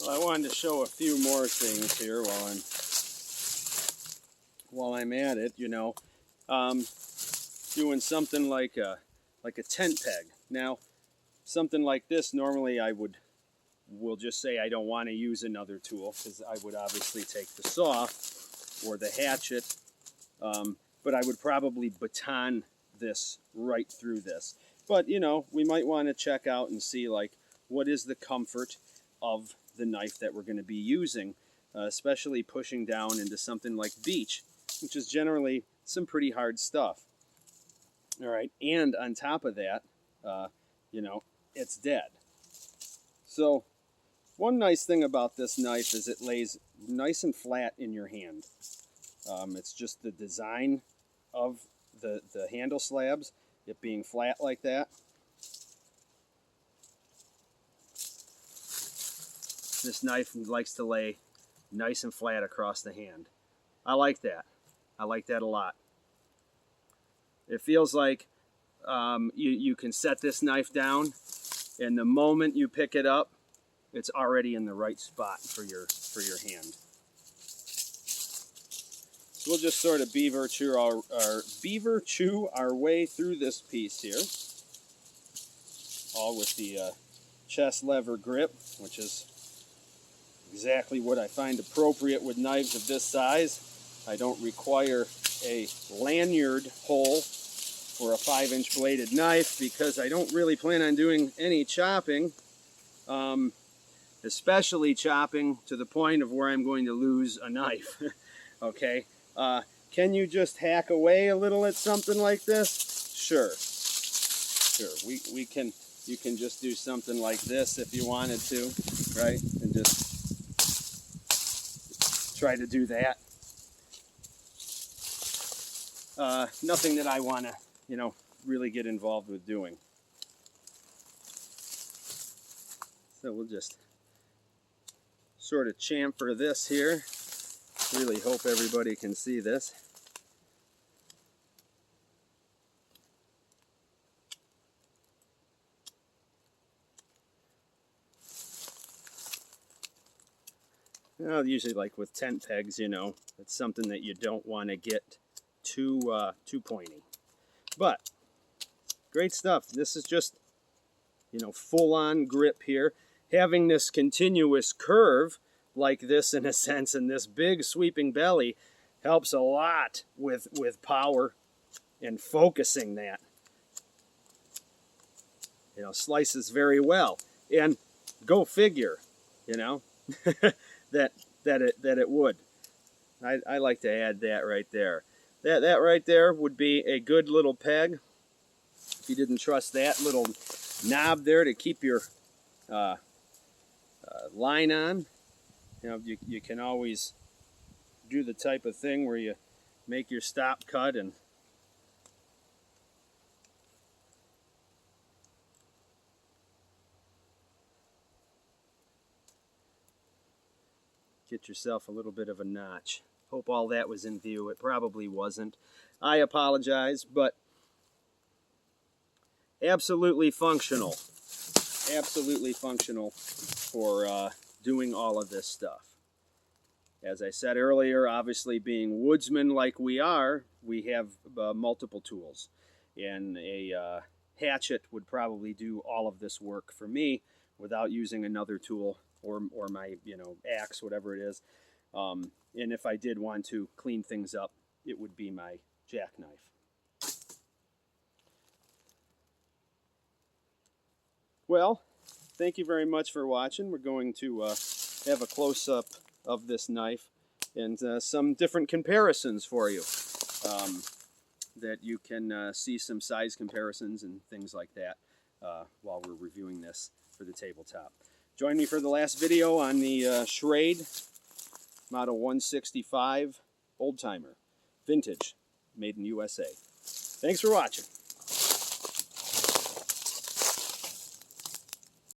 Well, I wanted to show a few more things here while I'm at it, you know. Doing something like a tent peg. Now, something like this, normally we'll just say I don't want to use another tool, because I would obviously take the saw or the hatchet, but I would probably baton this right through this. But, you know, we might want to check out and see, like, what is the comfort of the knife that we're going to be using, especially pushing down into something like beech, which is generally some pretty hard stuff. All right, and on top of that, you know, it's dead. So one nice thing about this knife is it lays nice and flat in your hand. It's just the design of the handle slabs, it being flat like that. This knife likes to lay nice and flat across the hand. I like that. I like that a lot. It feels like you can set this knife down, and the moment you pick it up, it's already in the right spot for your hand. So we'll just sort of beaver chew our way through this piece here, all with the chest lever grip, which is exactly what I find appropriate with knives of this size. I don't require a lanyard hole for a 5-inch bladed knife because I don't really plan on doing any chopping, especially chopping to the point of where I'm going to lose a knife. Okay, can you just hack away a little at something like this? Sure. We can. You can just do something like this if you wanted to, right? And just try to do that. Nothing that I want to, you know, really get involved with doing. So we'll just sort of chamfer this here. Really hope everybody can see this. Well, usually like with tent pegs, you know, it's something that you don't want to get too pointy. But great stuff. This is just, you know, full-on grip here. Having this continuous curve like this, in a sense, and this big sweeping belly helps a lot with power and focusing that. You know, slices very well. And go figure, you know, that it would. I like to add that right there. That right there would be a good little peg. If you didn't trust that little knob there to keep your line on, you know, you can always do the type of thing where you make your stop cut and get yourself a little bit of a notch. Hope all that was in view. It probably wasn't. I apologize, but absolutely functional. Absolutely functional for doing all of this stuff. As I said earlier, obviously being woodsmen like we are, we have multiple tools. And a hatchet would probably do all of this work for me without using another tool or my, you know, axe, whatever it is. And if I did want to clean things up, it would be my jackknife. Well, thank you very much for watching. We're going to have a close-up of this knife and some different comparisons for you, that you can see some size comparisons and things like that while we're reviewing this for the tabletop. Join me for the last video on the Schrade Model 165 Old Timer, vintage, made in USA. Thanks for watching.